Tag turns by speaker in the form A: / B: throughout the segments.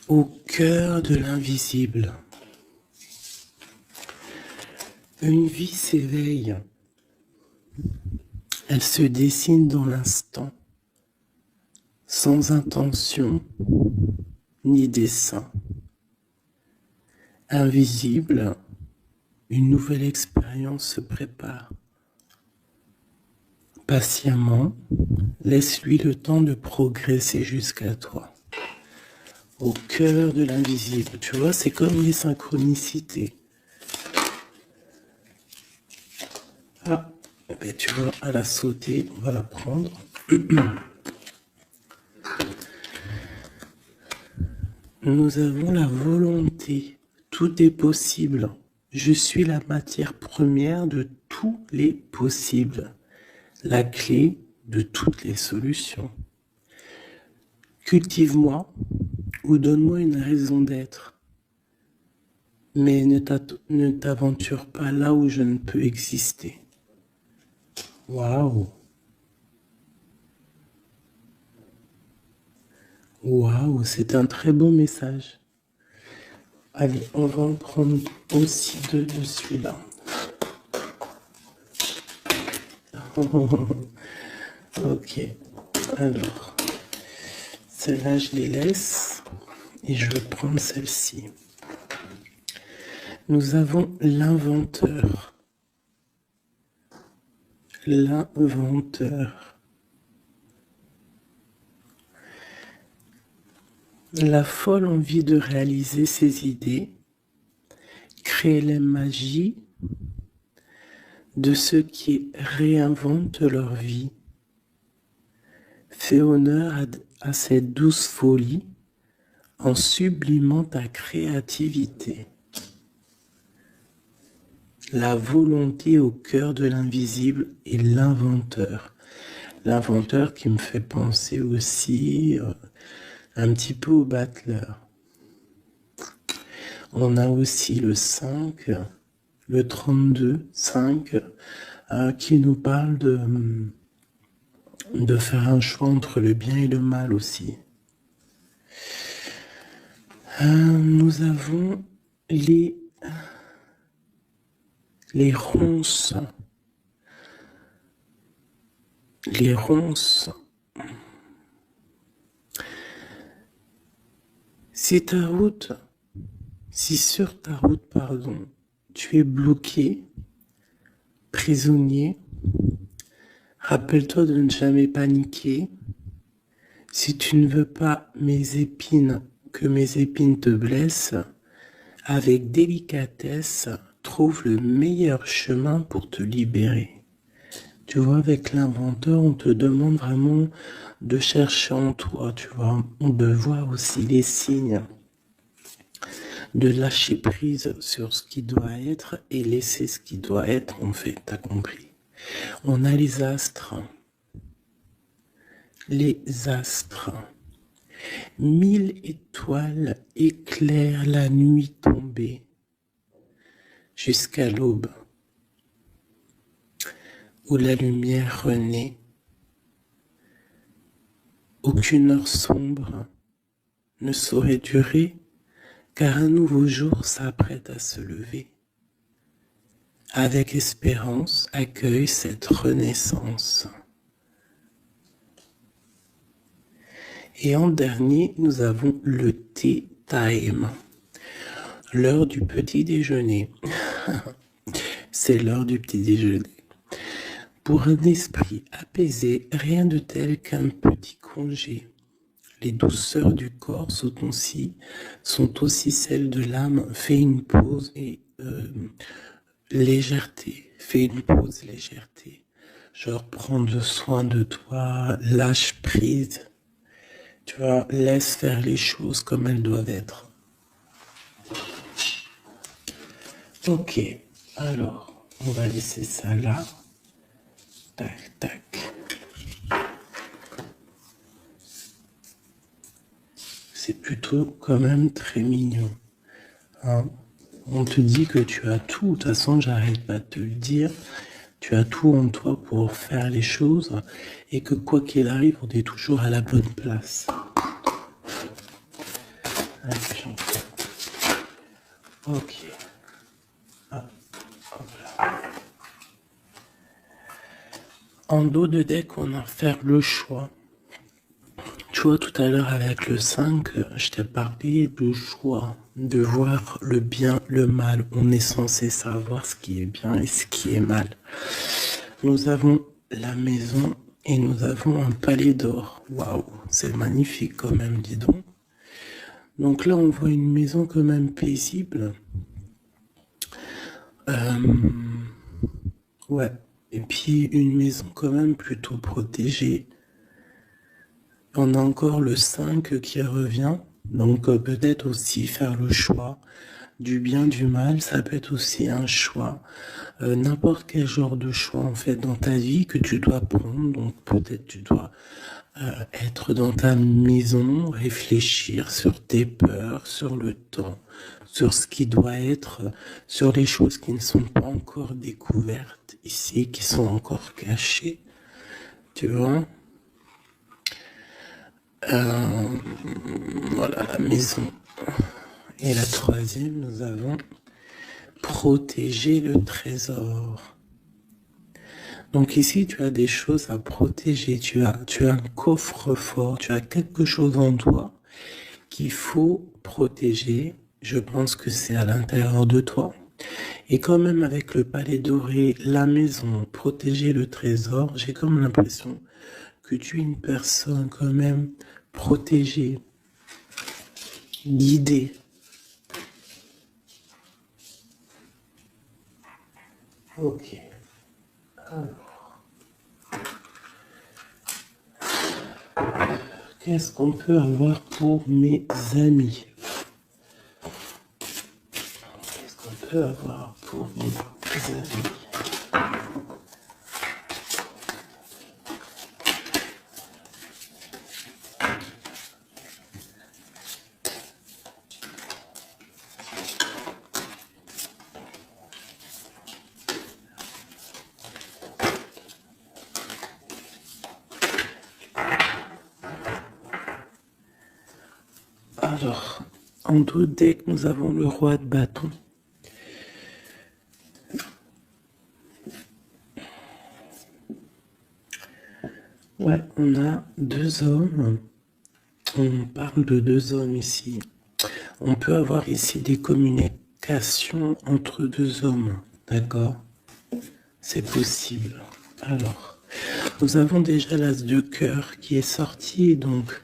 A: Au cœur de l'invisible, une vie s'éveille. Elle se dessine dans l'instant, sans intention ni dessein. Invisible, une nouvelle expérience se prépare. Patiemment, laisse-lui le temps de progresser jusqu'à toi. Au cœur de l'invisible, tu vois, c'est comme les synchronicités. Ah, ben tu vois, à la sauter, on va la prendre. Nous avons la volonté, tout est possible. Je suis la matière première de tous les possibles, la clé de toutes les solutions. Cultive-moi ou donne-moi une raison d'être, mais ne t'aventure pas là où je ne peux exister. Waouh! Waouh, c'est un très beau message. Allez, on va en prendre aussi deux de celui-là. Ok, alors, celle-là, je les laisse et je vais prendre celle-ci. Nous avons l'inventeur. L'inventeur. La folle envie de réaliser ses idées, créer la magie de ceux qui réinventent leur vie. Fais honneur à cette douce folie en sublimant ta créativité. La volonté au cœur de l'invisible et l'inventeur. L'inventeur qui me fait penser aussi un petit peu au battleur. On a aussi le 5, le 32, 5, qui nous parle de faire un choix entre le bien et le mal aussi. Nous avons les ronces. Les ronces. Si sur ta route, tu es bloqué, prisonnier, rappelle-toi de ne jamais paniquer. Si tu ne veux pas que mes épines te blessent, avec délicatesse, trouve le meilleur chemin pour te libérer. Tu vois, avec l'inventeur, on te demande vraiment de chercher en toi, tu vois, de voir aussi les signes, de lâcher prise sur ce qui doit être et laisser ce qui doit être, en fait, t'as compris. On a les astres. Les astres. 1000 étoiles éclairent la nuit tombée jusqu'à l'aube, où la lumière renaît. Aucune heure sombre ne saurait durer, car un nouveau jour s'apprête à se lever. Avec espérance, accueille cette renaissance. Et en dernier, nous avons le tea time, l'heure du petit déjeuner. C'est l'heure du petit déjeuner. Pour un esprit apaisé, rien de tel qu'un petit congé. Les douceurs du corps sont aussi celles de l'âme. Fais une pause et légèreté. Fais une pause, légèreté. Genre prendre soin de toi, lâche prise. Tu vois, laisse faire les choses comme elles doivent être. Ok, alors, on va laisser ça là. Tac, tac. C'est plutôt quand même très mignon. Hein, on te dit que tu as tout. De toute façon, j'arrête pas de te le dire. Tu as tout en toi pour faire les choses et que quoi qu'il arrive, on est toujours à la bonne place. Allez, ok. Ah, hop là. En dos de deck, on va faire le choix. Tu vois, tout à l'heure avec le 5, je t'ai parlé du choix, de voir le bien, le mal. On est censé savoir ce qui est bien et ce qui est mal. Nous avons la maison et nous avons un palais d'or. Waouh, c'est magnifique quand même, dis donc. Donc là, on voit une maison quand même paisible. Ouais. Et puis une maison quand même plutôt protégée. On a encore le 5 qui revient. Donc peut-être aussi faire le choix du bien, du mal. Ça peut être aussi un choix. N'importe quel genre de choix en fait dans ta vie que tu dois prendre. Donc peut-être tu dois être dans ta maison, réfléchir sur tes peurs, sur le temps, sur ce qui doit être, sur les choses qui ne sont pas encore découvertes ici, qui sont encore cachées. Tu vois? Voilà la maison. Et la troisième, nous avons protéger le trésor. Donc ici, tu as des choses à protéger. Tu as un coffre-fort, tu as quelque chose en toi qu'il faut protéger. Je pense que c'est à l'intérieur de toi. Et quand même avec le palais doré, la maison, protéger le trésor, j'ai comme l'impression que tu es une personne quand même protégée, guidée. Ok. Alors, qu'est-ce qu'on peut avoir pour mes amis? Qu'est-ce qu'on peut avoir pour mes amis? Alors, en dos de deck, nous avons le roi de bâton. Ouais, on a deux hommes. On parle de deux hommes ici. On peut avoir ici des communications entre deux hommes. D'accord? C'est possible. Alors, nous avons déjà l'as de cœur qui est sorti, donc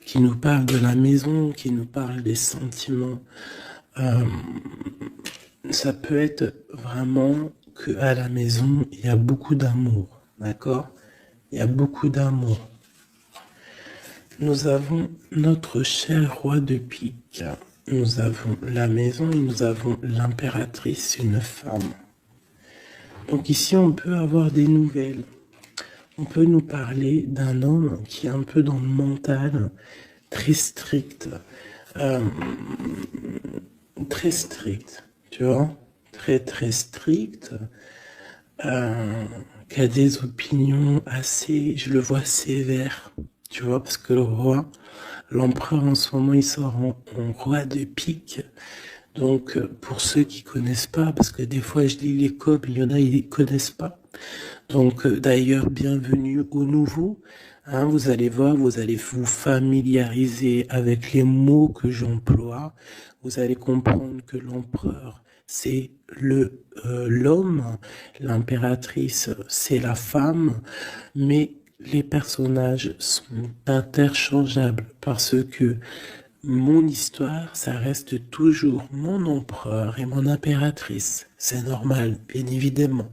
A: qui nous parle de la maison, qui nous parle des sentiments. Ça peut être vraiment que à la maison, il y a beaucoup d'amour. D'accord? Il y a beaucoup d'amour. Nous avons notre cher roi de pique. Nous avons la maison et nous avons l'impératrice, une femme. Donc ici, on peut avoir des nouvelles. On peut nous parler d'un homme qui est un peu dans le mental, très strict. Euh, Très strict, tu vois? Très très strict. Qui a des opinions assez, je le vois sévère, tu vois, parce que le roi, l'empereur en ce moment, il sort en roi de pique. Donc, pour ceux qui connaissent pas, parce que des fois je lis les codes, il y en a, ils connaissent pas. Donc, d'ailleurs, bienvenue aux nouveaux. Hein, vous allez voir, vous allez vous familiariser avec les mots que j'emploie. Vous allez comprendre que l'empereur, c'est l'homme, l'impératrice, c'est la femme, mais les personnages sont interchangeables parce que mon histoire, ça reste toujours mon empereur et mon impératrice. C'est normal, bien évidemment.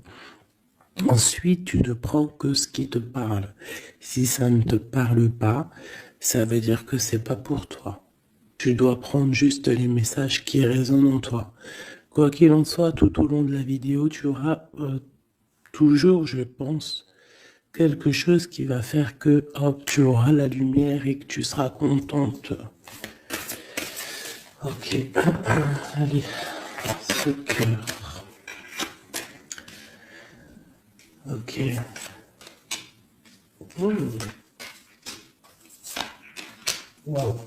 A: Ensuite, tu ne prends que ce qui te parle. Si ça ne te parle pas, ça veut dire que c'est pas pour toi. Tu dois prendre juste les messages qui résonnent en toi. Quoi qu'il en soit, tout au long de la vidéo, tu auras toujours, je pense, quelque chose qui va faire que hop, tu auras la lumière et que tu seras contente. Ok, allez, ce cœur. Ok. Wow.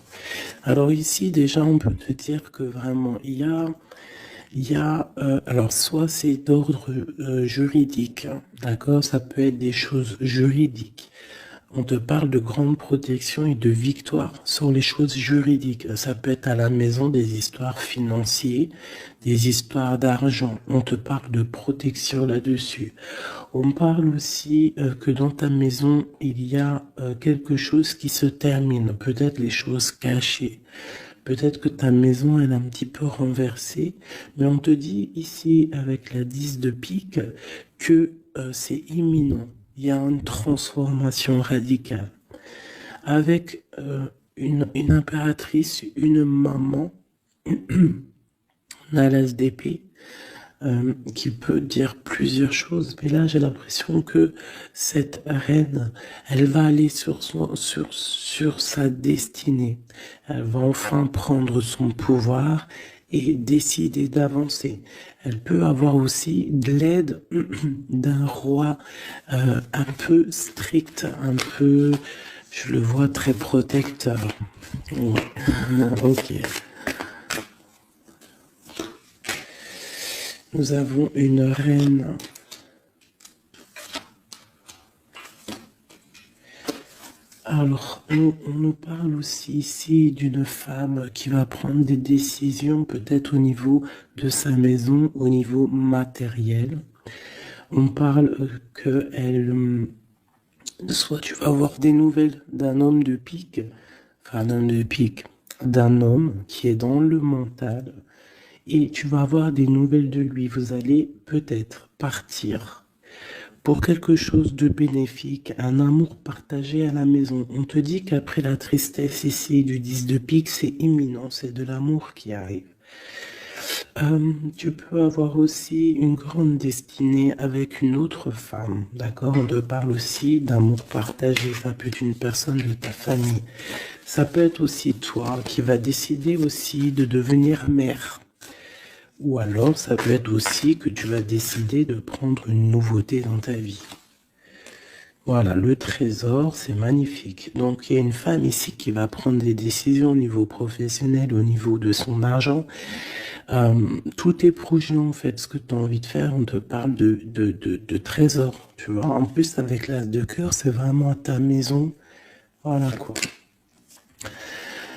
A: Alors ici, déjà, on peut te dire que vraiment, alors soit c'est d'ordre juridique, hein, d'accord? Ça peut être des choses juridiques. On te parle de grande protection et de victoire sur les choses juridiques. Ça peut être à la maison des histoires financières, des histoires d'argent. On te parle de protection là-dessus. On parle aussi que dans ta maison, il y a quelque chose qui se termine, peut-être les choses cachées. Peut-être que ta maison elle est un petit peu renversée, mais on te dit ici avec la 10 de pique que c'est imminent. Il y a une transformation radicale. Avec une impératrice, une maman, on a l'as d'épée, qui peut dire plusieurs choses, mais là j'ai l'impression que cette reine, elle va aller sur sa destinée. Elle va enfin prendre son pouvoir et décider d'avancer. Elle peut avoir aussi de l'aide d'un roi un peu strict, un peu, je le vois très protecteur. Ouais. Ok. Nous avons une reine. Alors, on nous parle aussi ici d'une femme qui va prendre des décisions peut-être au niveau de sa maison, au niveau matériel. On parle que soit tu vas avoir des nouvelles d'un homme de pique, enfin d'un homme de pique, d'un homme qui est dans le mental, et tu vas avoir des nouvelles de lui. Vous allez peut-être partir pour quelque chose de bénéfique, un amour partagé à la maison. On te dit qu'après la tristesse ici du 10 de pique, c'est imminent, c'est de l'amour qui arrive. Tu peux avoir aussi une grande destinée avec une autre femme, d'accord? On te parle aussi d'amour partagé, ça peut être une personne de ta famille. Ça peut être aussi toi qui va décider aussi de devenir mère. Ou alors, ça peut être aussi que tu vas décider de prendre une nouveauté dans ta vie. Voilà, le trésor, c'est magnifique. Donc, il y a une femme ici qui va prendre des décisions au niveau professionnel, au niveau de son argent. Tous tes projets, en fait, ce que tu as envie de faire, on te parle de trésor, tu vois. En plus, avec l'as de cœur, c'est vraiment à ta maison. Voilà, quoi.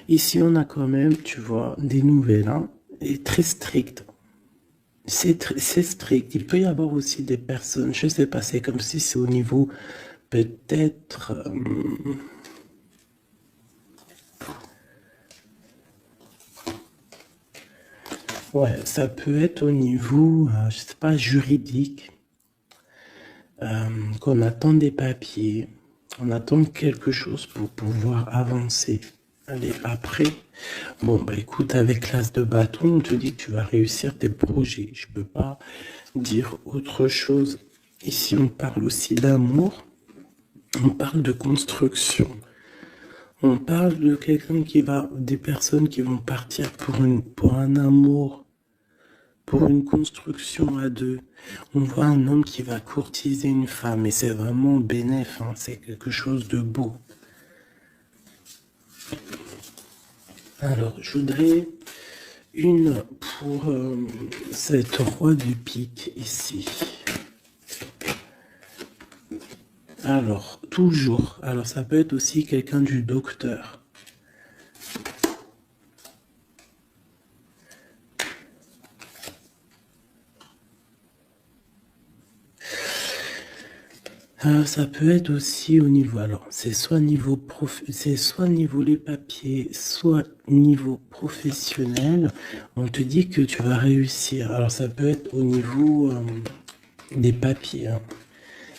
A: Ici, on a quand même, tu vois, des nouvelles, hein, et très strictes. C'est strict. Il peut y avoir aussi des personnes, je sais pas, c'est comme si c'est au niveau peut-être... ouais, ça peut être au niveau, je sais pas, juridique, qu'on attend des papiers, on attend quelque chose pour pouvoir avancer. Allez, après, bon, bah écoute, avec l'as de bâton, on te dit que tu vas réussir tes projets. Je peux pas dire autre chose. Ici, on parle aussi d'amour, on parle de construction. On parle de quelqu'un qui va, des personnes qui vont partir pour un amour, pour une construction à deux. On voit un homme qui va courtiser une femme et c'est vraiment bénéf, hein, c'est quelque chose de beau. Alors, je voudrais une pour cette roi du pique ici. Alors, toujours. Alors, ça peut être aussi quelqu'un du docteur. Ça peut être aussi au niveau, alors c'est soit niveau c'est soit niveau les papiers, soit niveau professionnel. On te dit que tu vas réussir. Alors ça peut être au niveau des papiers, hein.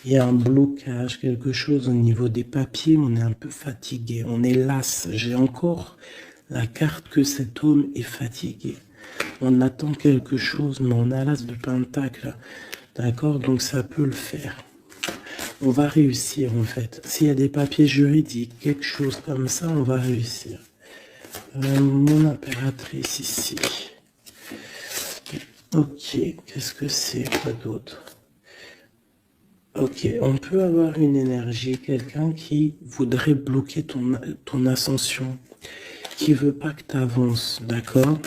A: Il y a un blocage, quelque chose au niveau des papiers. On est un peu fatigué, on est las. J'ai encore la carte que cet homme est fatigué. On attend quelque chose, mais on a l'as de pentacle. D'accord, donc ça peut le faire. On va réussir en fait. S'il y a des papiers juridiques, quelque chose comme ça, on va réussir. Mon impératrice ici. Ok, qu'est-ce que c'est? Quoi d'autre? Ok, on peut avoir une énergie, quelqu'un qui voudrait bloquer ton ascension. qui veut pas que tu avances, d'accord?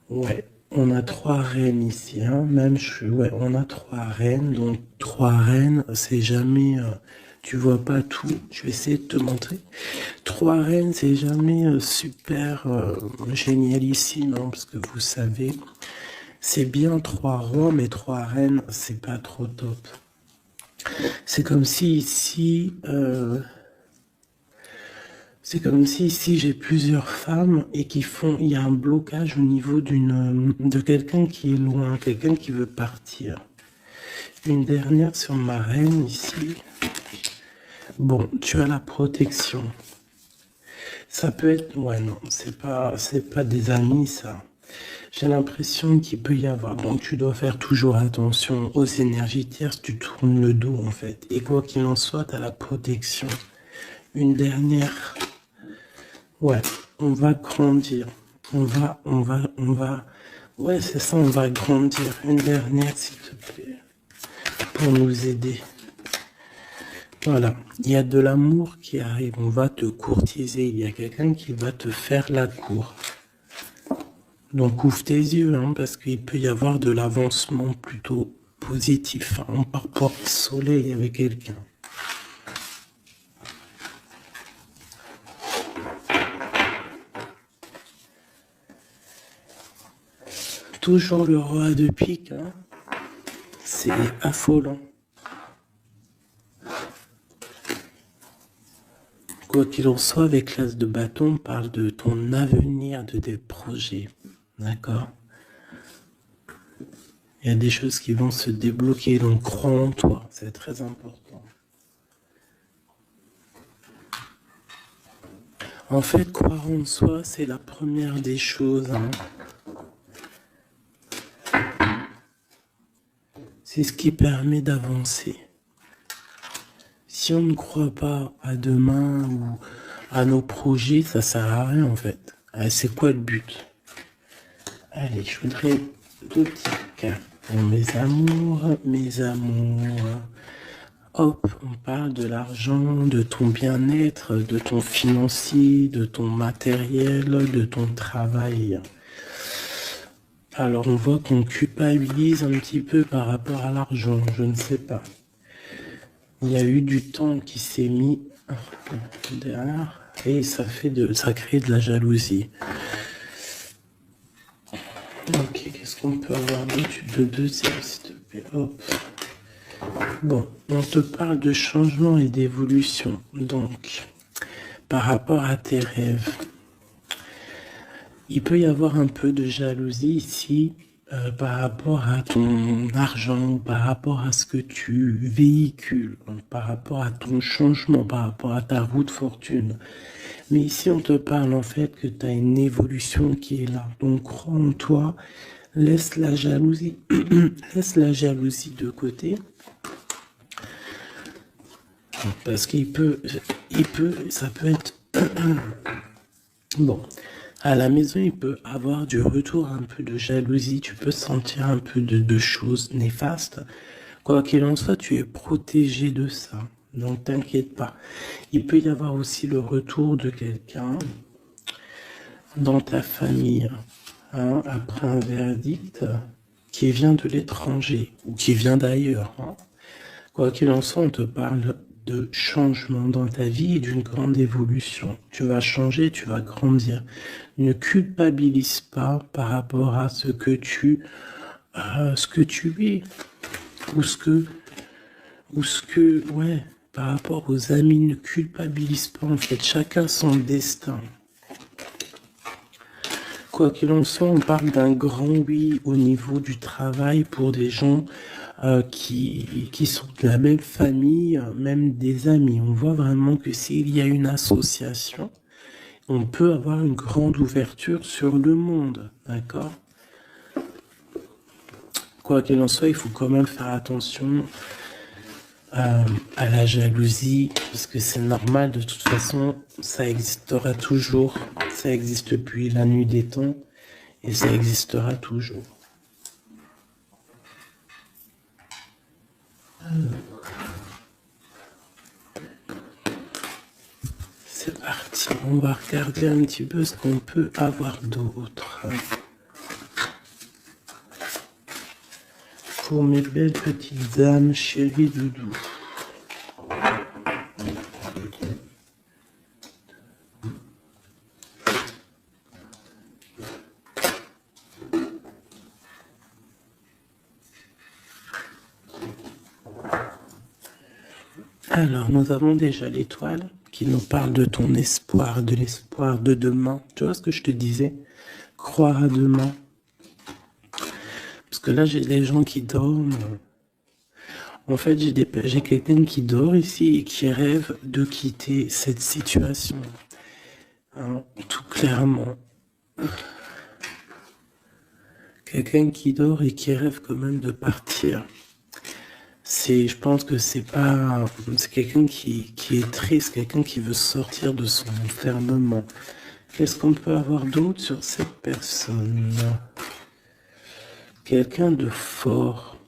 A: Ouais, on a 3 reines ici, hein. Même ouais, on a 3 reines, donc 3 reines, c'est jamais, tu vois pas tout. Je vais essayer de te montrer. 3 reines, c'est jamais super génialissime, hein, parce que vous savez, c'est bien 3 rois, mais 3 reines, c'est pas trop top. C'est comme si ici, j'ai plusieurs femmes et il y a un blocage au niveau de quelqu'un qui est loin, quelqu'un qui veut partir. Une dernière sur ma reine ici. Bon, tu as la protection. Ça peut être, ouais, non, c'est pas des amis ça. J'ai l'impression qu'il peut y avoir. Donc tu dois faire toujours attention aux énergies tierces. Tu tournes le dos en fait. Et quoi qu'il en soit, tu as la protection. Une dernière. Ouais, on va grandir. On va. Ouais, c'est ça, on va grandir. Une dernière, s'il te plaît, pour nous aider. Voilà, il y a de l'amour qui arrive. On va te courtiser. Il y a quelqu'un qui va te faire la cour. Donc ouvre tes yeux, hein, parce qu'il peut y avoir de l'avancement plutôt positif, hein, par rapport au soleil avec quelqu'un. Toujours le roi de pique, hein. C'est affolant. Quoi qu'il en soit, avec l'as de bâton, on parle de ton avenir, de tes projets. D'accord? Il y a des choses qui vont se débloquer, donc crois en toi, c'est très important. En fait, croire en soi, c'est la première des choses, hein. C'est ce qui permet d'avancer. Si on ne croit pas à demain ou à nos projets, ça sert à rien en fait. C'est quoi le but? Allez, je voudrais 2 petits cartes pour mes amours, mes amours. Hop, on parle de l'argent, de ton bien-être, de ton financier, de ton matériel, de ton travail. Alors on voit qu'on culpabilise un petit peu par rapport à l'argent, je ne sais pas. Il y a eu du temps qui s'est mis derrière et ça crée de la jalousie. Ok, qu'est-ce qu'on peut avoir d'autre de deuxième, s'il te plaît? Hop. Bon, on te parle de changement et d'évolution. Donc, par rapport à tes rêves, il peut y avoir un peu de jalousie ici par rapport à ton argent, par rapport à ce que tu véhicules, par rapport à ton changement, par rapport à ta roue de fortune. Mais ici, on te parle en fait que tu as une évolution qui est là. Donc, crois en toi, laisse la jalousie, laisse la jalousie de côté. Parce ça peut être... Bon, à la maison, il peut avoir du retour, un peu de jalousie, tu peux sentir un peu de choses néfastes. Quoi qu'il en soit, tu es protégé de ça, donc t'inquiète pas. Il peut y avoir aussi le retour de quelqu'un dans ta famille, hein, après un verdict qui vient de l'étranger ou qui vient d'ailleurs, hein. Quoi qu'il en soit, on te parle de changement dans ta vie et d'une grande évolution. Tu vas changer, tu vas grandir. Ne culpabilise pas par rapport à ce que tu es ouais, par rapport aux amis. Ne culpabilise pas en fait. Chacun son destin. Quoi qu'il en soit, on parle d'un grand oui au niveau du travail pour des gens qui sont de la même famille, même des amis. On voit vraiment que s'il y a une association, on peut avoir une grande ouverture sur le monde, d'accord? Quoi qu'il en soit, il faut quand même faire attention à la jalousie, parce que c'est normal, de toute façon, ça existera toujours, ça existe depuis la nuit des temps, et ça existera toujours. C'est parti. On va regarder un petit peu ce qu'on peut avoir d'autre. Pour mes belles petites âmes, chéries doudou. Alors, nous avons déjà l'étoile qui nous parle de ton espoir, de l'espoir de demain. Tu vois ce que je te disais? Croire à demain. Parce que là, j'ai des gens qui dorment. En fait, j'ai quelqu'un qui dort ici et qui rêve de quitter cette situation. Hein, tout clairement. Quelqu'un qui dort et qui rêve quand même de partir. Je pense que c'est quelqu'un qui est triste, quelqu'un qui veut sortir de son enfermement. Qu'est-ce qu'on peut avoir d'autre sur cette personne? Quelqu'un de fort,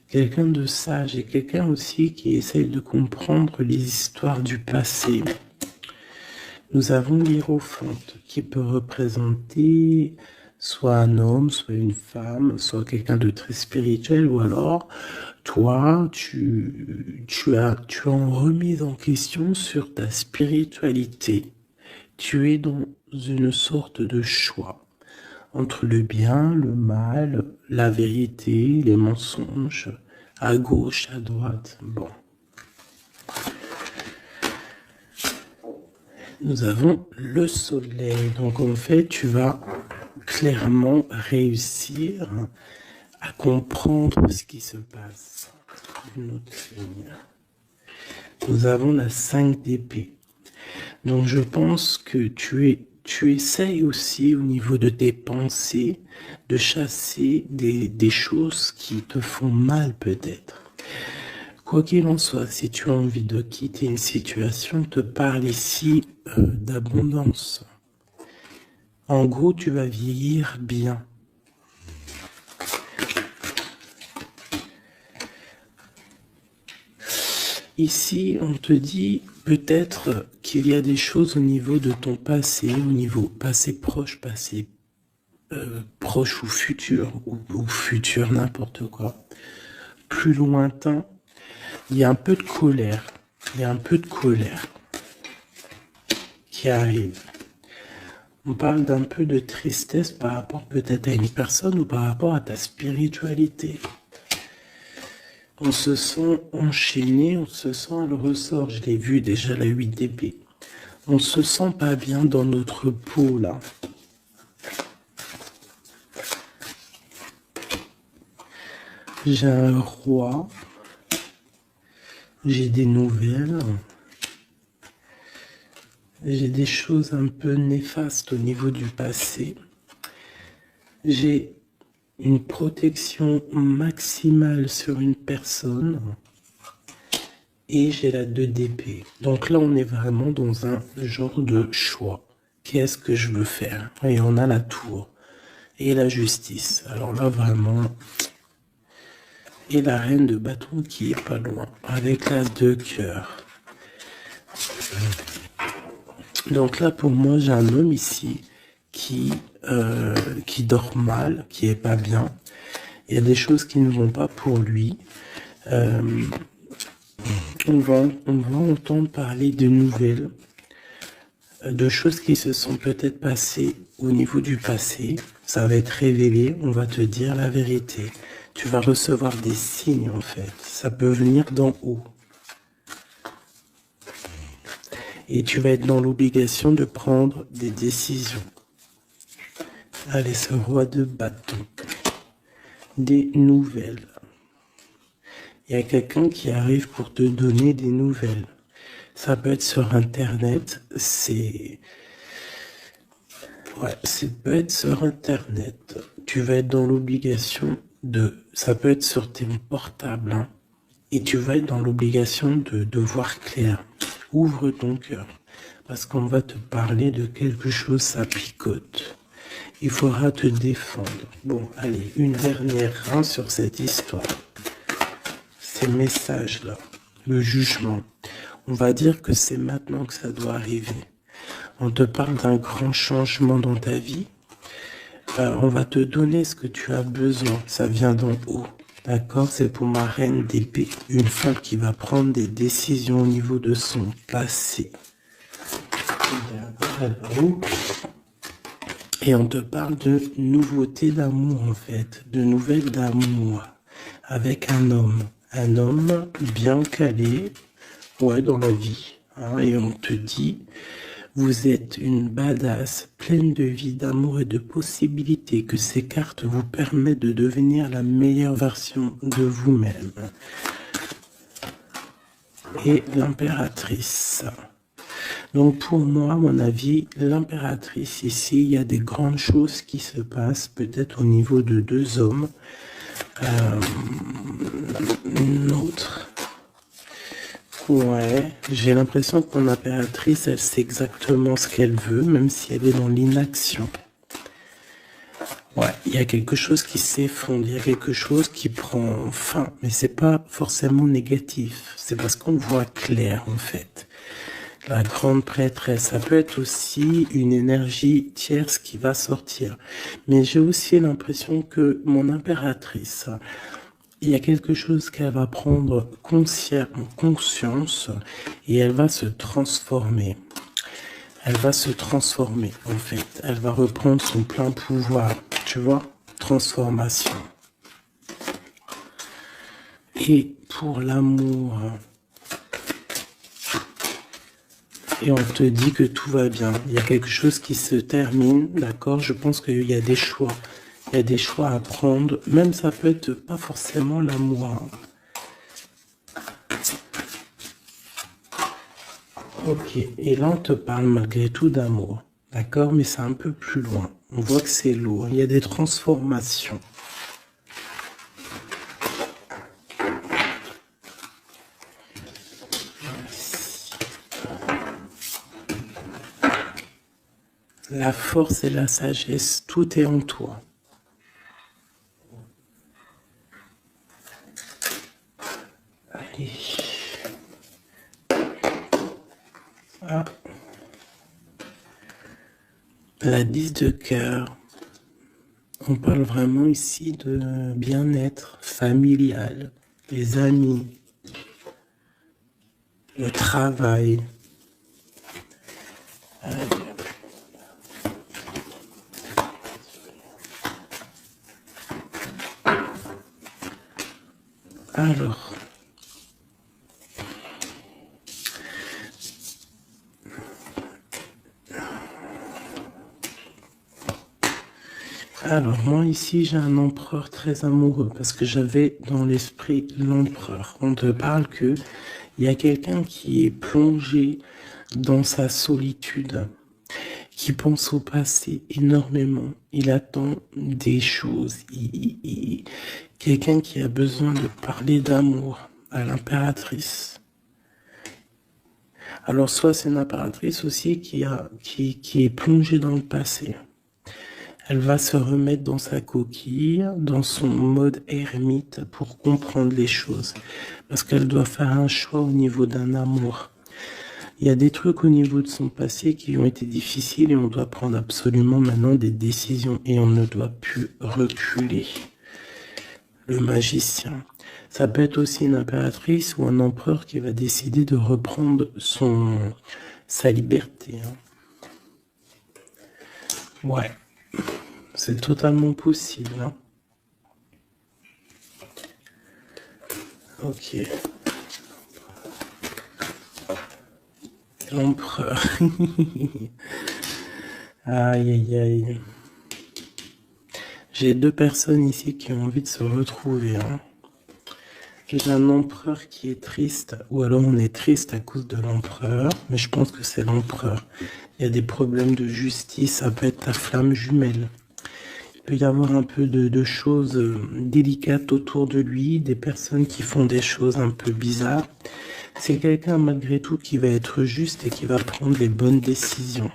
A: quelqu'un de sage et quelqu'un aussi qui essaye de comprendre les histoires du passé. Nous avons l'Hiérophante qui peut représenter soit un homme, soit une femme, soit quelqu'un de très spirituel, ou alors toi, tu as en remise en question sur ta spiritualité. Tu es dans une sorte de choix entre le bien, le mal, la vérité, les mensonges, à gauche, à droite. Bon. Nous avons le soleil. Donc en fait, tu vas clairement réussir à comprendre ce qui se passe. Une autre ligne. Nous avons la 5 d'épée. Donc je pense que tu essayes aussi au niveau de tes pensées de chasser des choses qui te font mal peut-être. Quoi qu'il en soit, si tu as envie de quitter une situation, te parle ici d'abondance. En gros, tu vas vieillir bien. Ici, on te dit peut-être qu'il y a des choses au niveau de ton passé, au niveau passé proche ou futur, ou futur, n'importe quoi. Plus lointain, il y a un peu de colère. Il y a un peu de colère qui arrive. On parle d'un peu de tristesse par rapport peut-être à une personne ou par rapport à ta spiritualité. On se sent enchaîné, on se sent à le ressort. Je l'ai vu déjà, la 8 d'épée. On se sent pas bien dans notre peau, là. J'ai un roi. J'ai des nouvelles. J'ai des choses un peu néfastes au niveau du passé. J'ai une protection maximale sur une personne. Et j'ai la 2 d'épée. Donc là, on est vraiment dans un genre de choix. Qu'est-ce que je veux faire? Et on a la tour. Et la justice. Alors là, vraiment... Et la reine de bâton qui est pas loin. Avec l'as de cœur. Donc là, pour moi, j'ai un homme ici qui dort mal, qui est pas bien. Il y a des choses qui ne vont pas pour lui. On va entendre parler de nouvelles, de choses qui se sont peut-être passées au niveau du passé. Ça va être révélé, on va te dire la vérité. Tu vas recevoir des signes en fait. Ça peut venir d'en haut. Et tu vas être dans l'obligation de prendre des décisions. Allez, ce roi de bâton. Des nouvelles. Il y a quelqu'un qui arrive pour te donner des nouvelles. Ça peut être sur Internet, ça peut être sur Internet. Tu vas être dans l'obligation ça peut être sur tes portables, hein, et tu vas être dans l'obligation de voir clair. Ouvre ton cœur, parce qu'on va te parler de quelque chose, ça picote. Il faudra te défendre. Bon, allez, une dernière sur cette histoire. Ces messages-là, le jugement. On va dire que c'est maintenant que ça doit arriver. On te parle d'un grand changement dans ta vie. On va te donner ce que tu as besoin. Ça vient d'en haut. D'accord? C'est pour ma reine d'épée. Une femme qui va prendre des décisions au niveau de son passé. Et on te parle de nouveauté d'amour, en fait. De nouvelles d'amour. Avec un homme. Un homme bien calé. Ouais, dans la vie. Hein, et on te dit... Vous êtes une badass, pleine de vie, d'amour et de possibilités, que ces cartes vous permettent de devenir la meilleure version de vous-même. Et l'impératrice. Donc pour moi, à mon avis, l'impératrice ici, il y a des grandes choses qui se passent, peut-être au niveau de deux hommes. Une autre... Ouais, j'ai l'impression que mon impératrice, elle sait exactement ce qu'elle veut, même si elle est dans l'inaction. Ouais, il y a quelque chose qui s'effondre, il y a quelque chose qui prend fin, mais c'est pas forcément négatif, c'est parce qu'on voit clair en fait. La grande prêtresse, ça peut être aussi une énergie tierce qui va sortir. Mais j'ai aussi l'impression que mon impératrice... Il y a quelque chose qu'elle va prendre conscience et elle va se transformer. Elle va se transformer, en fait. Elle va reprendre son plein pouvoir. Tu vois? Transformation. Et pour l'amour, et on te dit que tout va bien. Il y a quelque chose qui se termine, d'accord? Je pense qu'il y a des choix. Il y a des choix à prendre. Même ça peut être pas forcément l'amour. Ok, et là on te parle malgré tout d'amour. D'accord? Mais c'est un peu plus loin. On voit que c'est lourd. Il y a des transformations. La force et la sagesse, tout est en toi. Allez. Ah. La 10 de cœur. On parle vraiment ici de bien-être familial, les amis, le travail. Alors, moi ici j'ai un empereur très amoureux parce que j'avais dans l'esprit l'empereur. On te parle que il y a quelqu'un qui est plongé dans sa solitude, qui pense au passé énormément. Il attend des choses. Quelqu'un qui a besoin de parler d'amour à l'impératrice. Alors soit c'est une impératrice aussi qui est plongée dans le passé. Elle va se remettre dans sa coquille, dans son mode ermite pour comprendre les choses. Parce qu'elle doit faire un choix au niveau d'un amour. Il y a des trucs au niveau de son passé qui ont été difficiles et on doit prendre absolument maintenant des décisions et on ne doit plus reculer. Le magicien. Ça peut être aussi une impératrice ou un empereur qui va décider de reprendre sa liberté. Ouais. C'est totalement possible. Hein. Ok. L'empereur. Aïe, aïe, aïe. J'ai deux personnes ici qui ont envie de se retrouver. Hein. J'ai un empereur qui est triste, ou alors on est triste à cause de l'empereur, mais je pense que c'est l'empereur. Il y a des problèmes de justice, ça peut être ta flamme jumelle. Il peut y avoir un peu de choses délicates autour de lui, des personnes qui font des choses un peu bizarres. C'est quelqu'un malgré tout qui va être juste et qui va prendre les bonnes décisions.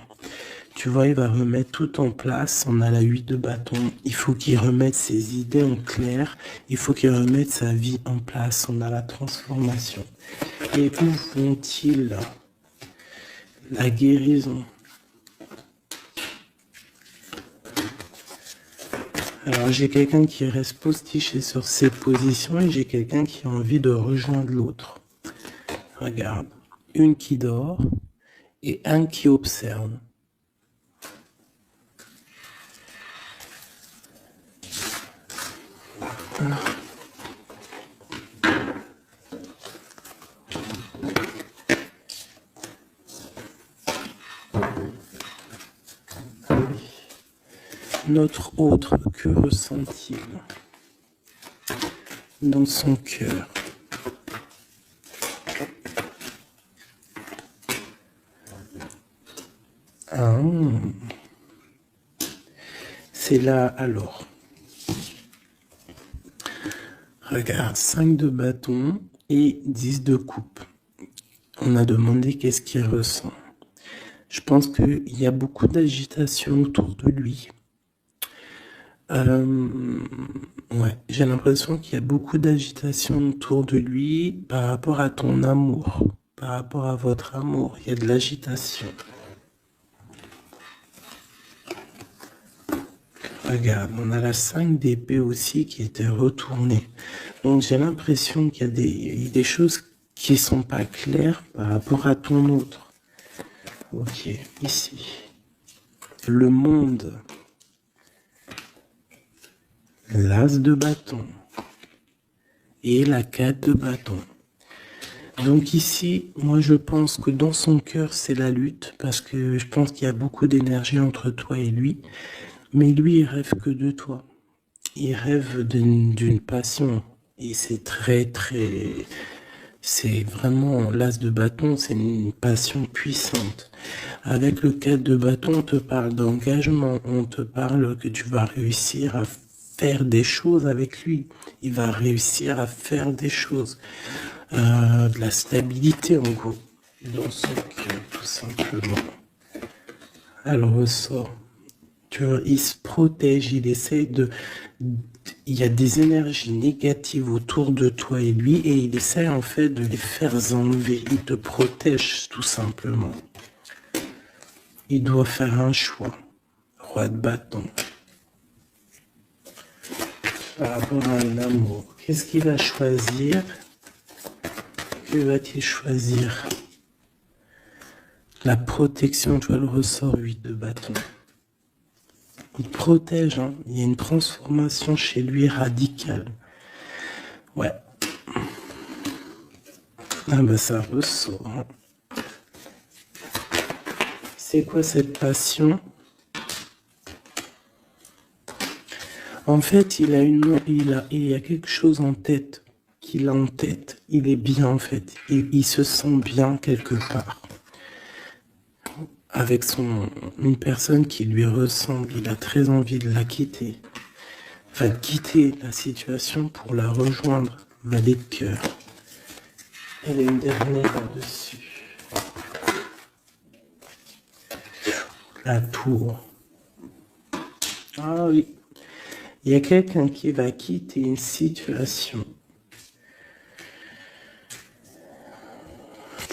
A: Tu vois, il va remettre tout en place. On a la 8 de bâton. Il faut qu'il remette ses idées en clair. Il faut qu'il remette sa vie en place. On a la transformation. Et où vont-ils? La guérison. Alors, j'ai quelqu'un qui reste postiché sur ses positions et j'ai quelqu'un qui a envie de rejoindre l'autre. Regarde, une qui dort et un qui observe. Notre autre, que ressent-il dans son cœur? Ah, c'est là alors. Regarde, 5 de bâton et 10 de coupe. On a demandé qu'est-ce qu'il ressent. Je pense qu'il y a beaucoup d'agitation autour de lui. Ouais, j'ai l'impression qu'il y a beaucoup d'agitation autour de lui par rapport à ton amour, par rapport à votre amour. Il y a de l'agitation. Regarde, on a la 5 d'épée aussi qui était retournée. Donc j'ai l'impression qu'il y a des choses qui sont pas claires par rapport à ton autre. Ok, ici. Le monde. L'as de bâton. Et la 4 de bâton. Donc ici, moi je pense que dans son cœur c'est la lutte, parce que je pense qu'il y a beaucoup d'énergie entre toi et lui. Mais lui, il rêve que de toi. Il rêve d'une passion. Et c'est c'est vraiment l'as de bâton, c'est une passion puissante. Avec le 4 de bâton, on te parle d'engagement, on te parle que tu vas réussir à faire des choses avec lui. Il va réussir à faire des choses. De la stabilité, en gros, dans son cœur, tout simplement. Alors, ressort. Tu vois, il se protège, il essaie de... Il y a des énergies négatives autour de toi et lui, et il essaie en fait de les faire enlever. Il te protège tout simplement. Il doit faire un choix. Roi de bâton. Par rapport à l'amour. Qu'est-ce qu'il va choisir? Que va-t-il choisir? La protection, tu vois le ressort 8 de bâton. Il protège, hein. Il y a une transformation chez lui radicale. Ouais. Ah bah ça ressort. Hein. C'est quoi cette passion? En fait, il y a quelque chose en tête. Qu'il a en tête. Il est bien en fait. Il se sent bien quelque part. Avec une personne qui lui ressemble. Il a très envie de la quitter. Enfin, de quitter la situation pour la rejoindre. Valet de cœur. Elle est une dernière là-dessus. La tour. Ah oui. Il y a quelqu'un qui va quitter une situation.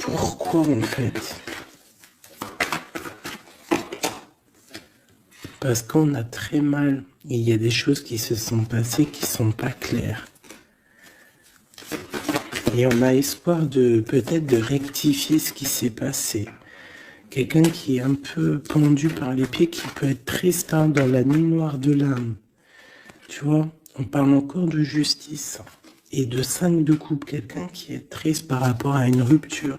A: Pourquoi en fait? Parce qu'on a très mal. Et il y a des choses qui se sont passées qui sont pas claires. Et on a espoir de peut-être de rectifier ce qui s'est passé. Quelqu'un qui est un peu pendu par les pieds, qui peut être triste hein, dans la nuit noire de l'âme. Tu vois, on parle encore de justice. Et de 5 de coupe, quelqu'un qui est triste par rapport à une rupture.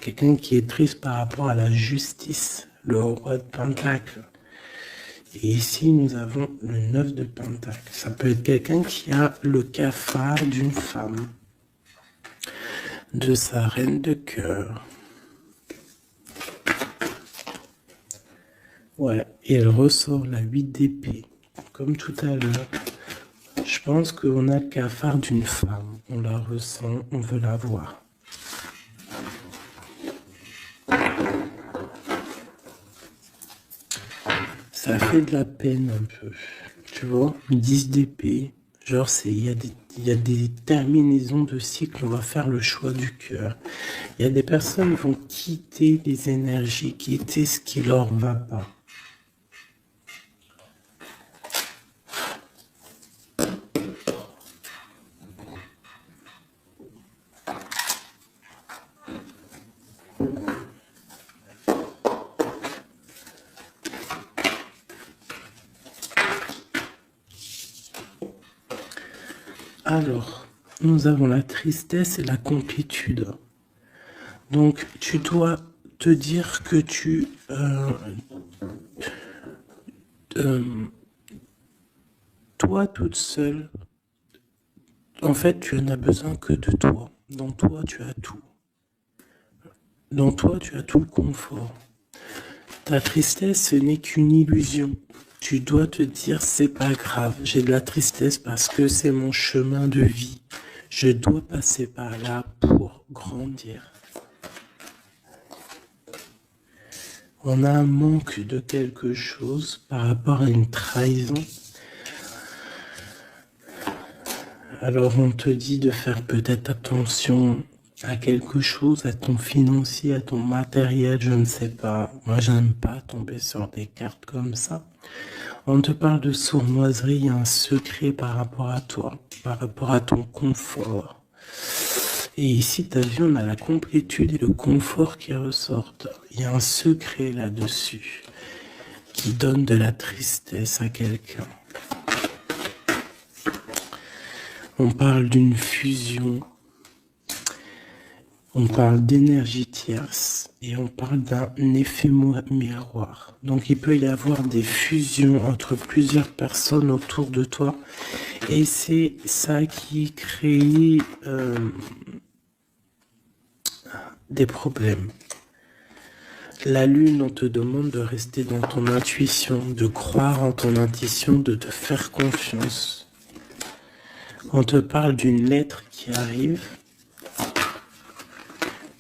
A: Quelqu'un qui est triste par rapport à la justice. Le roi de Pentacle. Et ici, nous avons le 9 de Pentacle. Ça peut être quelqu'un qui a le cafard d'une femme. De sa reine de cœur. Ouais, et elle ressort la 8 d'épée. Comme tout à l'heure. Je pense qu'on a le cafard d'une femme. On la ressent, on veut la voir. Ça fait de la peine un peu. Tu vois, 10 d'épée. Genre, il y a des terminaisons de cycle, on va faire le choix du cœur. Il y a des personnes qui vont quitter les énergies, quitter ce qui leur va pas. Alors, nous avons la tristesse et la complétude. Donc, tu dois te dire que toi toute seule, en fait, tu n'as besoin que de toi. Dans toi, tu as tout. Dans toi, tu as tout le confort. Ta tristesse, ce n'est qu'une illusion. Tu dois te dire, c'est pas grave, j'ai de la tristesse parce que c'est mon chemin de vie. Je dois passer par là pour grandir. On a un manque de quelque chose par rapport à une trahison. Alors on te dit de faire peut-être attention à quelque chose, à ton financier, à ton matériel, je ne sais pas. Moi, j'aime pas tomber sur des cartes comme ça. On te parle de sournoiserie, il y a un secret par rapport à toi, par rapport à ton confort. Et ici, tu as vu, on a la complétude et le confort qui ressortent. Il y a un secret là-dessus qui donne de la tristesse à quelqu'un. On parle d'une fusion. On parle d'énergie tierce et on parle d'un effet miroir. Donc il peut y avoir des fusions entre plusieurs personnes autour de toi et c'est ça qui crée des problèmes. La lune, on te demande de rester dans ton intuition, de croire en ton intuition, de te faire confiance. On te parle d'une lettre qui arrive.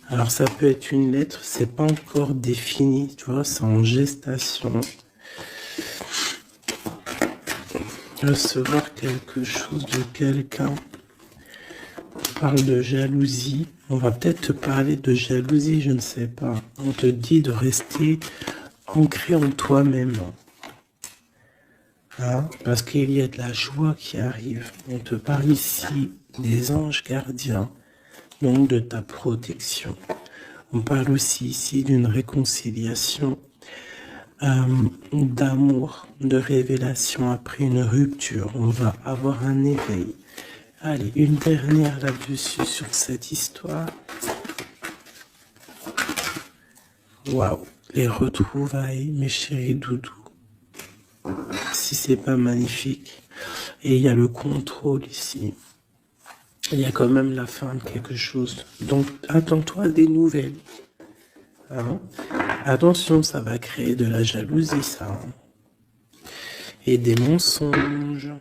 A: Alors ça peut être une lettre, c'est pas encore défini, tu vois, c'est en gestation. Recevoir quelque chose de quelqu'un. On parle de jalousie. On va peut-être te parler de jalousie, je ne sais pas. On te dit de rester ancré en toi-même. Hein, parce qu'il y a de la joie qui arrive. On te parle ici des anges gardiens, donc de ta protection. On parle aussi ici d'une réconciliation, d'amour, de révélation après une rupture. On va avoir un éveil. Allez, une dernière là-dessus sur cette histoire. Waouh, les retrouvailles, mes chéris doudous. Si c'est pas magnifique. Et il y a le contrôle ici. Il y a quand même la fin de quelque chose. Donc, attends-toi à des nouvelles. Hein? Attention, ça va créer de la jalousie, ça. Hein? Et des mensonges.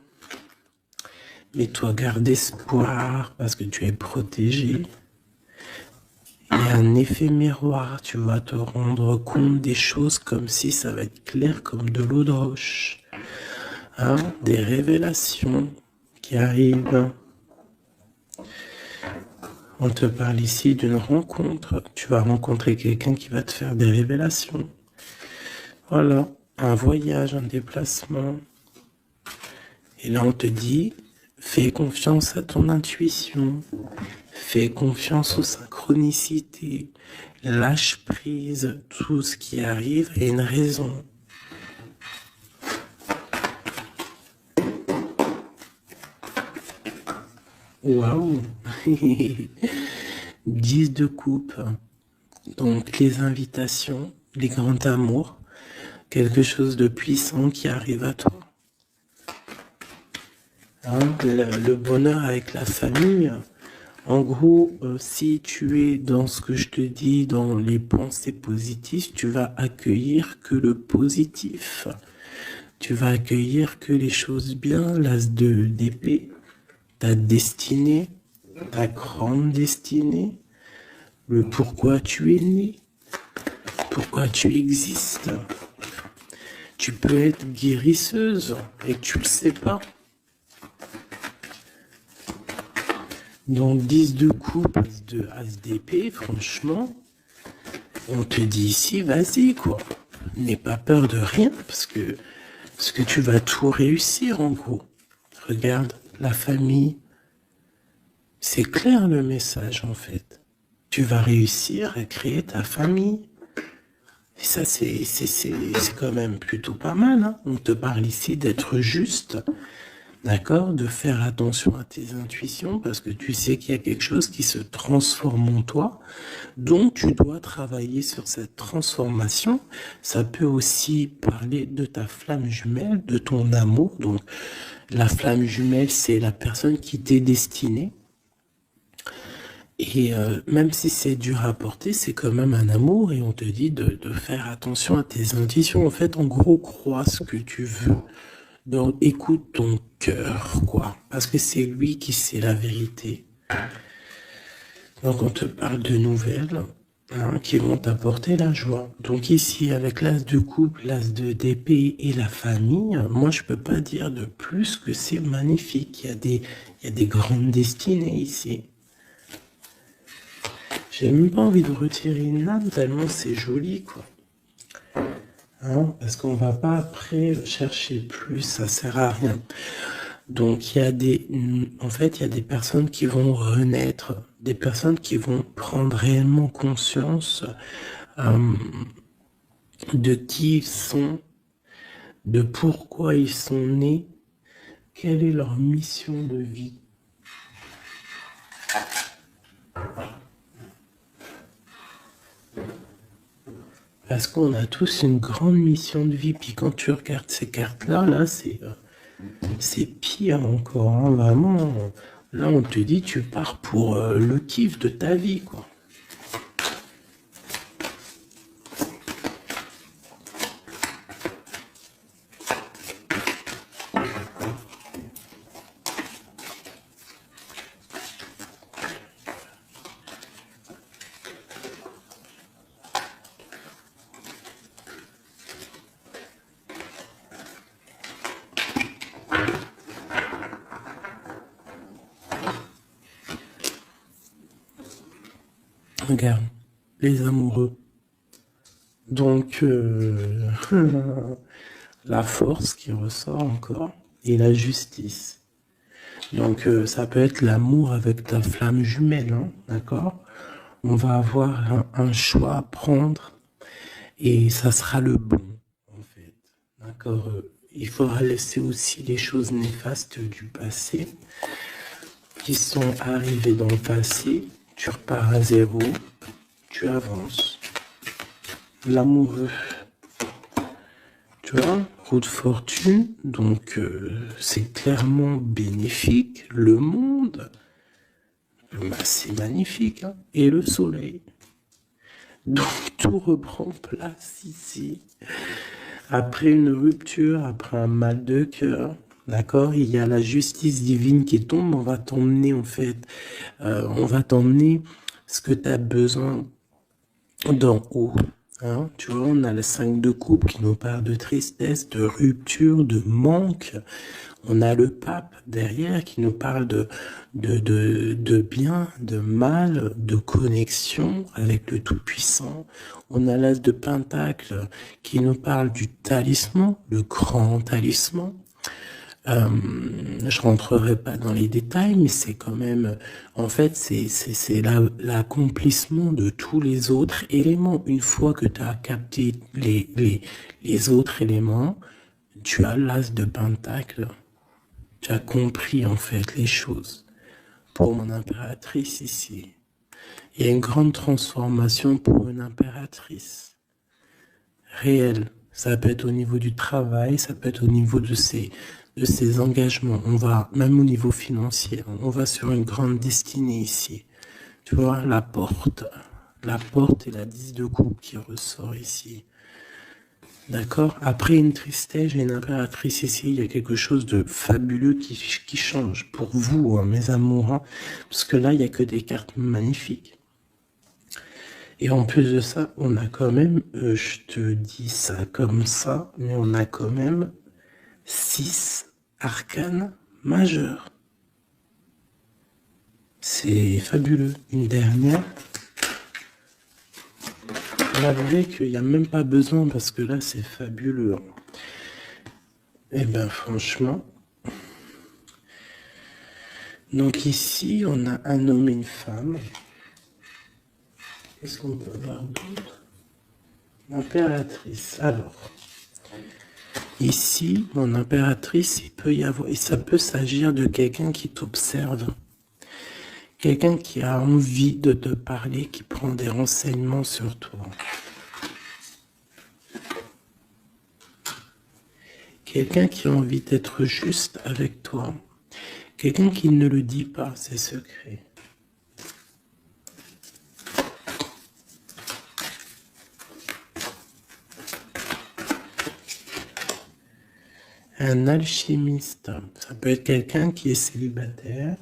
A: Mais toi, garde espoir parce que tu es protégé. Il y a un effet miroir. Tu vas te rendre compte des choses comme si ça va être clair comme de l'eau de roche. Hein? Des révélations qui arrivent. On te parle ici d'une rencontre. Tu vas rencontrer quelqu'un qui va te faire des révélations. Voilà, un voyage, un déplacement. Et là, on te dit, fais confiance à ton intuition. Fais confiance aux synchronicités. Lâche prise. Tout ce qui arrive a une raison. Waouh. 10 de coupe. Donc les invitations, les grands amours, quelque chose de puissant qui arrive à toi. Hein, le bonheur avec la famille. En gros, si tu es dans ce que je te dis, dans les pensées positives, tu vas accueillir que le positif. Tu vas accueillir que les choses bien, l'as d'épée, ta destinée, ta grande destinée, le pourquoi tu es né, pourquoi tu existes. Tu peux être guérisseuse et tu le sais pas. Donc 10 de coupe, as d'épée, franchement, on te dit ici, vas-y quoi. N'aie pas peur de rien parce que tu vas tout réussir en gros. Regarde, la famille, c'est clair le message en fait. Tu vas réussir à créer ta famille. Et ça, c'est quand même plutôt pas mal. Hein. On te parle ici d'être juste, D'accord? De faire attention à tes intuitions parce que tu sais qu'il y a quelque chose qui se transforme en toi. Donc, tu dois travailler sur cette transformation. Ça peut aussi parler de ta flamme jumelle, de ton amour. Donc, la flamme jumelle, c'est la personne qui t'est destinée. Et même si c'est dur à porter, c'est quand même un amour et on te dit de faire attention à tes intuitions. En fait, en gros, crois ce que tu veux. Donc, écoute ton cœur, quoi. Parce que c'est lui qui sait la vérité. Donc, on te parle de nouvelles qui vont t'apporter la joie. Donc, ici, avec l'as de coupe, l'as de d'épée et la famille, moi, je peux pas dire de plus que c'est magnifique. Il y a des grandes destinées ici. J'ai même pas envie de retirer une lame tellement c'est joli, quoi. Parce qu'on va pas après chercher plus, ça sert à rien. Donc en fait, il y a des personnes qui vont renaître, des personnes qui vont prendre réellement conscience de qui ils sont, de pourquoi ils sont nés, quelle est leur mission de vie. Parce qu'on a tous une grande mission de vie. Puis quand tu regardes ces cartes-là, là, c'est pire encore. Vraiment, là, on te dit, tu pars pour le kiff de ta vie, quoi. Regarde, les amoureux. Donc, la force qui ressort encore et la justice. Donc, ça peut être l'amour avec ta flamme jumelle, d'accord? On va avoir un choix à prendre et ça sera le bon, en fait. D'accord? Il faudra laisser aussi les choses néfastes du passé qui sont arrivées dans le passé. Tu repars à zéro, tu avances. L'amoureux. Tu vois, roue de fortune, donc c'est clairement bénéfique. Le monde, c'est magnifique. Et le soleil. Donc tout reprend place ici. Après une rupture, après un mal de cœur, d'accord, il y a la justice divine qui tombe. On va t'emmener en fait, on va t'emmener ce que tu as besoin d'en haut. Tu vois, on a le 5 de coupe qui nous parle de tristesse, de rupture, de manque. On a le pape derrière qui nous parle de bien, de mal, de connexion avec le Tout-Puissant. On a l'as de Pentacle qui nous parle du talisman, le grand talisman. Je rentrerai pas dans les détails, mais c'est quand même, en fait, c'est l'accomplissement de tous les autres éléments. Une fois que tu as capté les autres éléments, tu as l'as de Pentacle. Tu as compris, en fait, les choses. Pour mon impératrice ici, il y a une grande transformation pour une impératrice. Réelle. Ça peut être au niveau du travail, ça peut être au niveau de ses engagements. On va, même au niveau financier, on va sur une grande destinée ici. Tu vois, la porte et la 10 de coupe qui ressort ici. D'accord? Après une tristesse, j'ai une impératrice ici, il y a quelque chose de fabuleux qui change pour vous, mes amours, parce que là, il n'y a que des cartes magnifiques. Et en plus de ça, on a quand même, je te dis ça comme ça, mais on a quand même 6 arcanes majeurs. C'est fabuleux. Une dernière. On va avouer qu'il n'y a même pas besoin parce que là, c'est fabuleux. Eh ben, franchement. Donc ici, on a un homme et une femme. Qu'est-ce qu'on peut voir d'autre? L'impératrice. Alors, Ici, mon impératrice, il peut y avoir, et ça peut s'agir de quelqu'un qui t'observe. Quelqu'un qui a envie de te parler, qui prend des renseignements sur toi. Quelqu'un qui a envie d'être juste avec toi. Quelqu'un qui ne le dit pas, ses secrets. Un alchimiste, ça peut être quelqu'un qui est célibataire,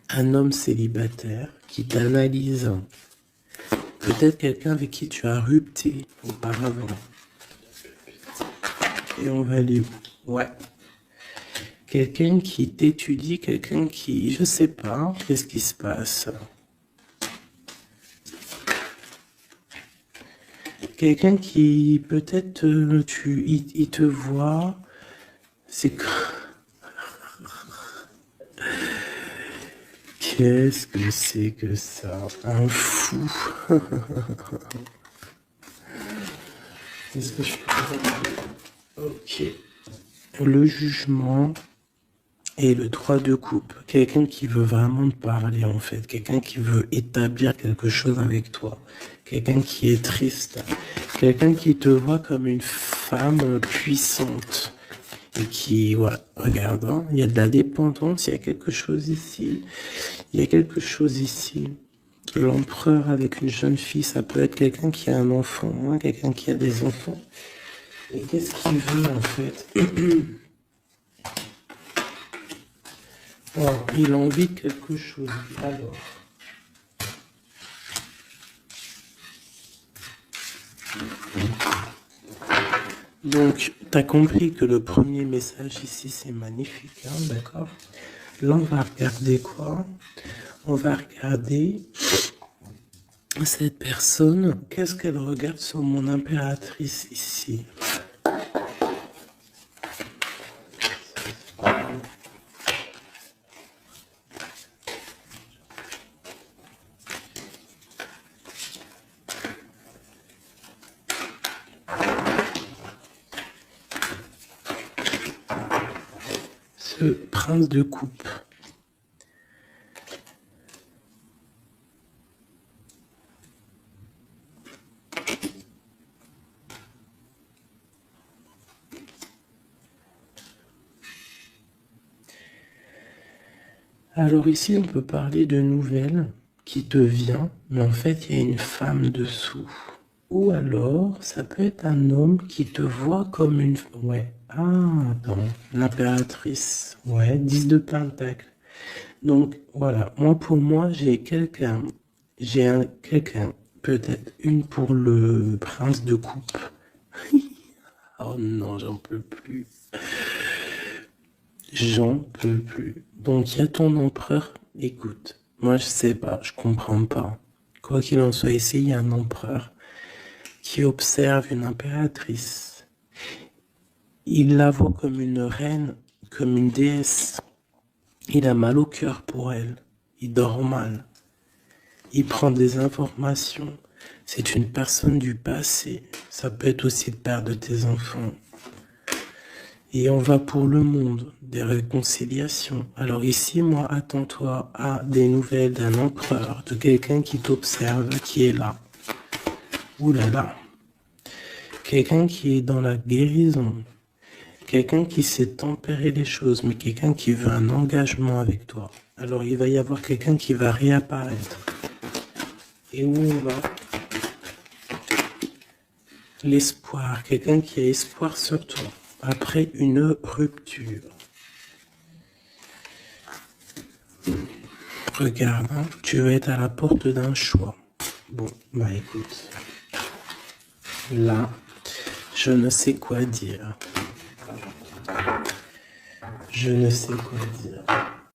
A: un homme célibataire qui t'analyse. Peut-être quelqu'un avec qui tu as rupté auparavant. Et on va aller où? Ouais. Quelqu'un qui t'étudie, quelqu'un qui, je sais pas, qu'est-ce qui se passe? Quelqu'un qui, peut-être, il te voit, c'est que... Qu'est-ce que c'est que ça? Un fou. Est-ce que je peux... Ok. Le jugement et le 3 de coupe. Quelqu'un qui veut vraiment te parler, en fait. Quelqu'un qui veut établir quelque chose avec toi. Quelqu'un qui est triste. Quelqu'un qui te voit comme une femme puissante. Et qui, voilà, regarde, hein, il y a de la dépendance, il y a quelque chose ici. Il y a quelque chose ici. L'empereur avec une jeune fille, ça peut être quelqu'un qui a un enfant, hein, quelqu'un qui a des enfants. Et qu'est-ce qu'il veut, en fait? Oh, il a envie de quelque chose. Alors. Donc, tu as compris que le premier message ici, c'est magnifique, hein, d'accord? Là, on va regarder quoi? On va regarder cette personne. Qu'est-ce qu'elle regarde sur mon impératrice ici? Ce prince de coupe. Alors ici, on peut parler de nouvelles qui te vient, mais en fait, il y a une femme dessous. Ou alors, ça peut être un homme qui te voit comme une... Ouais. Ah, attends. L'impératrice. Ouais, 10 de pentacle. Donc, voilà. Moi, pour moi, j'ai quelqu'un. Quelqu'un. Peut-être une pour le prince de coupe. Oh non, j'en peux plus. J'en peux plus. Donc, il y a ton empereur. Écoute, moi, je sais pas, je comprends pas. Quoi qu'il en soit, ici, il y a un empereur qui observe une impératrice. Il la voit comme une reine, comme une déesse. Il a mal au cœur pour elle. Il dort mal. Il prend des informations. C'est une personne du passé. Ça peut être aussi le père de tes enfants. Et on va pour le monde, des réconciliations. Alors ici, moi, attends-toi à des nouvelles d'un empereur, de quelqu'un qui t'observe, qui est là. Ouh là là. Quelqu'un qui est dans la guérison. Quelqu'un qui sait tempérer les choses, mais quelqu'un qui veut un engagement avec toi. Alors il va y avoir quelqu'un qui va réapparaître. Et où on va? L'espoir. Quelqu'un qui a espoir sur toi. Après une rupture. Regarde, hein, tu vas être à la porte d'un choix. Bon, bah écoute. Là, je ne sais quoi dire. Je ne sais quoi dire.